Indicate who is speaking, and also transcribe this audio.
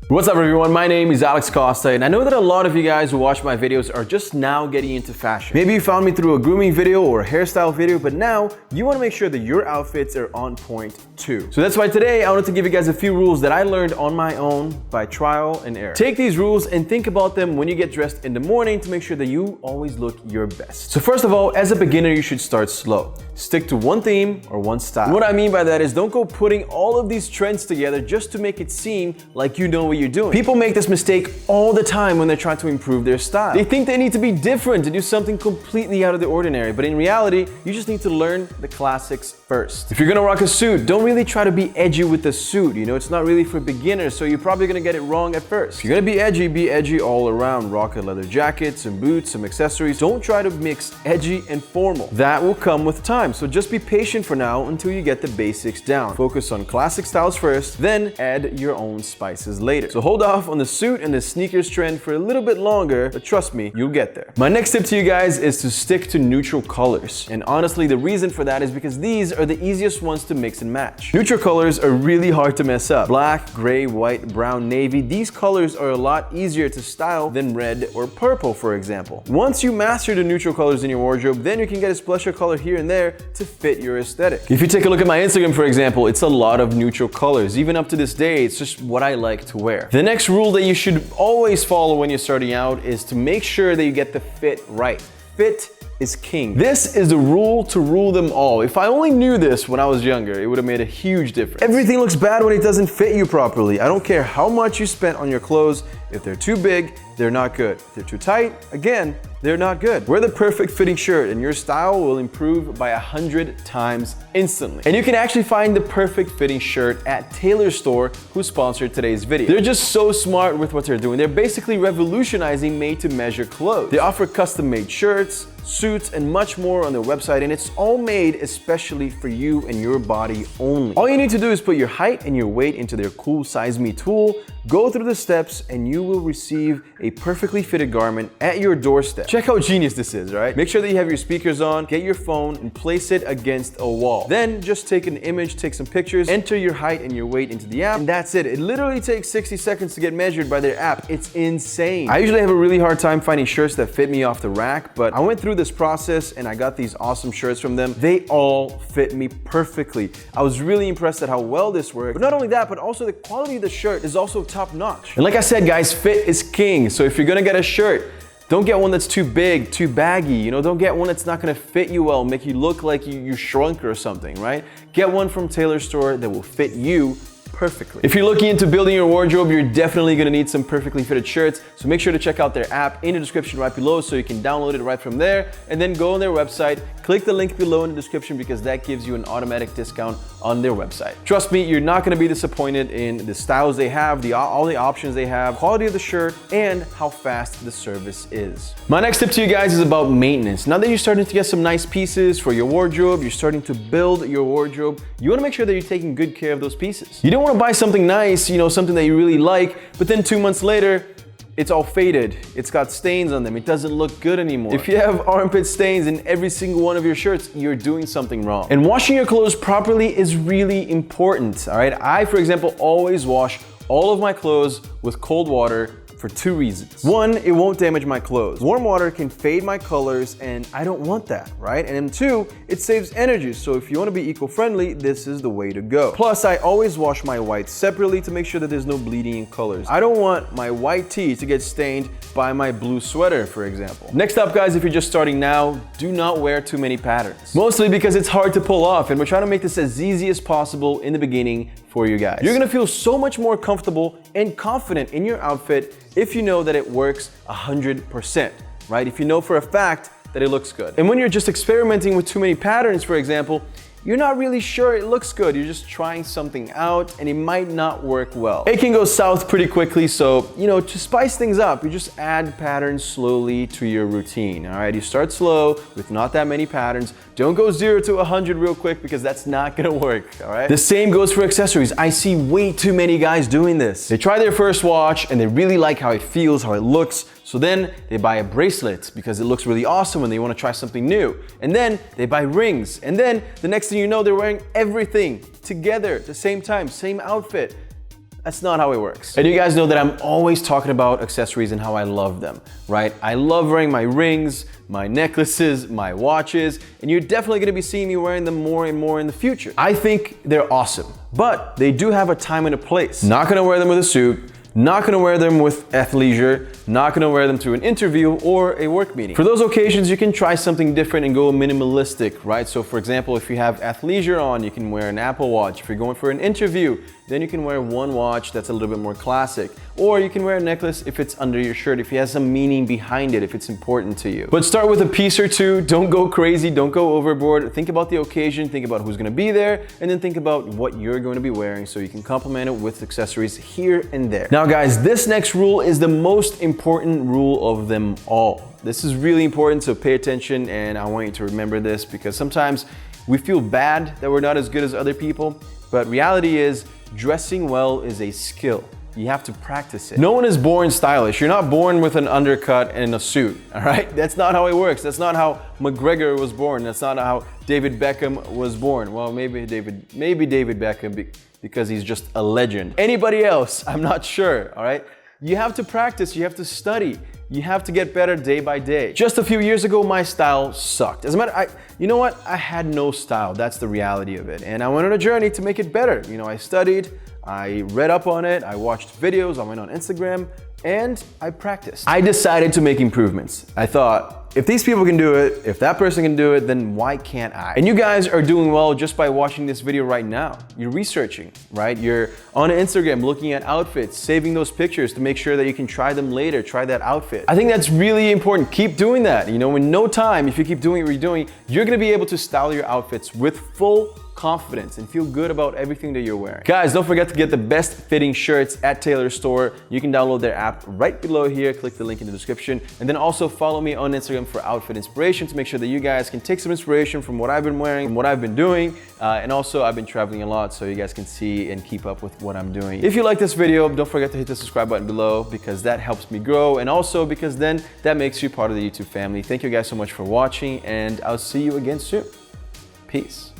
Speaker 1: What's up everyone, my name is Alex Costa and I know that a lot of you guys who watch my videos are just now getting into fashion. Maybe you found me through a grooming video or a hairstyle video, but now you want to make sure that your outfits are on point too. So that's why today I wanted to give you guys a few rules that I learned on my own by trial and error. Take these rules and think about them when you get dressed in the morning to make sure that you always look your best. So first of all, as a beginner, you should start slow. Stick to one theme or one style. And what I mean by that is don't go putting all of these trends together just to make it seem like you know what you're doing. People make this mistake all the time when they're trying to improve their style. They think they need to be different, to do something completely out of the ordinary, but in reality, you just need to learn the classics first. If you're gonna rock a suit, don't really try to be edgy with the suit. You know, it's not really for beginners, so you're probably gonna get it wrong at first. If you're gonna be edgy all around. Rock a leather jacket, some boots, some accessories. Don't try to mix edgy and formal. That will come with time, so just be patient for now until you get the basics down. Focus on classic styles first, then add your own spices later. So hold off on the suit and the sneakers trend for a little bit longer, but trust me, you'll get there. My next tip to you guys is to stick to neutral colors. And honestly, the reason for that is because these are the easiest ones to mix and match. Neutral colors are really hard to mess up. Black, gray, white, brown, navy, these colors are a lot easier to style than red or purple, for example. Once you master the neutral colors in your wardrobe, then you can get a splash of color here and there to fit your aesthetic. If you take a look at my Instagram, for example, it's a lot of neutral colors. Even up to this day, it's just what I like to wear. The next rule that you should always follow when you're starting out is to make sure that you get the fit right. Fit is king. This is the rule to rule them all. If I only knew this when I was younger, it would have made a huge difference. Everything looks bad when it doesn't fit you properly. I don't care how much you spent on your clothes. If they're too big, they're not good. If they're too tight, again, they're not good. Wear the perfect fitting shirt and your style will improve by 100 times instantly. And you can actually find the perfect fitting shirt at Taylor's store, who sponsored today's video. They're just so smart with what they're doing. They're basically revolutionizing made-to-measure clothes. They offer custom-made shirts, suits, and much more on their website, and it's all made especially for you and your body only. All you need to do is put your height and your weight into their cool Size Me tool, go through the steps, and you will receive a perfectly fitted garment at your doorstep. Check how genius this is, right? Make sure that you have your speakers on, get your phone, and place it against a wall. Then just take an image, take some pictures, enter your height and your weight into the app, and that's it. It literally takes 60 seconds to get measured by their app. It's insane. I usually have a really hard time finding shirts that fit me off the rack, but I went through this process and I got these awesome shirts from them. They all fit me perfectly. I was really impressed at how well this worked. But not only that, but also the quality of the shirt is also top notch. And like I said, guys, fit is king. So if you're gonna get a shirt, don't get one that's too big, too baggy. You know, don't get one that's not gonna fit you well, make you look like you shrunk or something, right? Get one from Taylor's store that will fit you perfectly. If you're looking into building your wardrobe, you're definitely gonna need some perfectly fitted shirts, so make sure to check out their app in the description right below so you can download it right from there, and then go on their website, click the link below in the description because that gives you an automatic discount on their website. Trust me, you're not gonna be disappointed in the styles they have, all the options they have, quality of the shirt, and how fast the service is. My next tip to you guys is about maintenance. Now that you're starting to get some nice pieces for your wardrobe, you're starting to build your wardrobe, you wanna make sure that you're taking good care of those pieces. You don't want to buy something nice, you know, something that you really like, but then 2 months later, it's all faded. It's got stains on them. It doesn't look good anymore. If you have armpit stains in every single one of your shirts, you're doing something wrong. And washing your clothes properly is really important, all right? I, for example, always wash all of my clothes with cold water for 2 reasons. One, it won't damage my clothes. Warm water can fade my colors and I don't want that, right? And then 2, it saves energy. So if you want to be eco-friendly, this is the way to go. Plus, I always wash my whites separately to make sure that there's no bleeding in colors. I don't want my white tee to get stained by my blue sweater, for example. Next up, guys, if you're just starting now, do not wear too many patterns. Mostly because it's hard to pull off, and we're trying to make this as easy as possible in the beginning for you guys. You're gonna feel so much more comfortable and confident in your outfit if you know that it works 100%, right? If you know for a fact that it looks good. And when you're just experimenting with too many patterns, for example, you're not really sure it looks good. You're just trying something out and it might not work well. It can go south pretty quickly, so, you know, to spice things up, you just add patterns slowly to your routine, all right? You start slow with not that many patterns. Don't go 0 to 100 real quick because that's not gonna work, all right? The same goes for accessories. I see way too many guys doing this. They try their first watch and they really like how it feels, how it looks, so then they buy a bracelet because it looks really awesome and they want to try something new. And then they buy rings. And then the next thing you know, they're wearing everything together at the same time, same outfit. That's not how it works. And you guys know that I'm always talking about accessories and how I love them, right? I love wearing my rings, my necklaces, my watches, and you're definitely gonna be seeing me wearing them more and more in the future. I think they're awesome, but they do have a time and a place. Not gonna wear them with a suit, not gonna wear them with athleisure, not gonna wear them to an interview or a work meeting. For those occasions, you can try something different and go minimalistic, right? So for example, if you have athleisure on, you can wear an Apple Watch. If you're going for an interview, then you can wear one watch that's a little bit more classic. Or you can wear a necklace if it's under your shirt, if it has some meaning behind it, if it's important to you. But start with a piece or two, don't go crazy, don't go overboard. Think about the occasion, think about who's gonna be there, and then think about what you're going to be wearing so you can complement it with accessories here and there. Now guys, this next rule is the most important rule of them all. This is really important, so pay attention, and I want you to remember this because sometimes we feel bad that we're not as good as other people, but reality is dressing well is a skill. You have to practice it. No one is born stylish. You're not born with an undercut and a suit, all right? That's not how it works. That's not how McGregor was born. That's not how David Beckham was born. Well, maybe David Beckham because he's just a legend. Anybody else, I'm not sure, all right? You have to practice, you have to study, you have to get better day by day. Just a few years ago, my style sucked. As a matter, you know what? I had no style. That's the reality of it. And I went on a journey to make it better. You know, I studied, I read up on it, I watched videos, I went on Instagram, and I practiced. I decided to make improvements. I thought, if these people can do it, if that person can do it, then why can't I? And you guys are doing well just by watching this video right now. You're researching, right? You're on Instagram looking at outfits, saving those pictures to make sure that you can try them later, try that outfit. I think that's really important. Keep doing that. You know, in no time, if you keep doing what you're doing, you're gonna be able to style your outfits with full confidence and feel good about everything that you're wearing. Guys, don't forget to get the best fitting shirts at Taylor's store. You can download their app right below here. Click the link in the description. And then also follow me on Instagram for outfit inspiration to make sure that you guys can take some inspiration from what I've been wearing, from what I've been doing. And also I've been traveling a lot so you guys can see and keep up with what I'm doing. If you like this video, don't forget to hit the subscribe button below because that helps me grow, and also because then that makes you part of the YouTube family. Thank you guys so much for watching, and I'll see you again soon. Peace.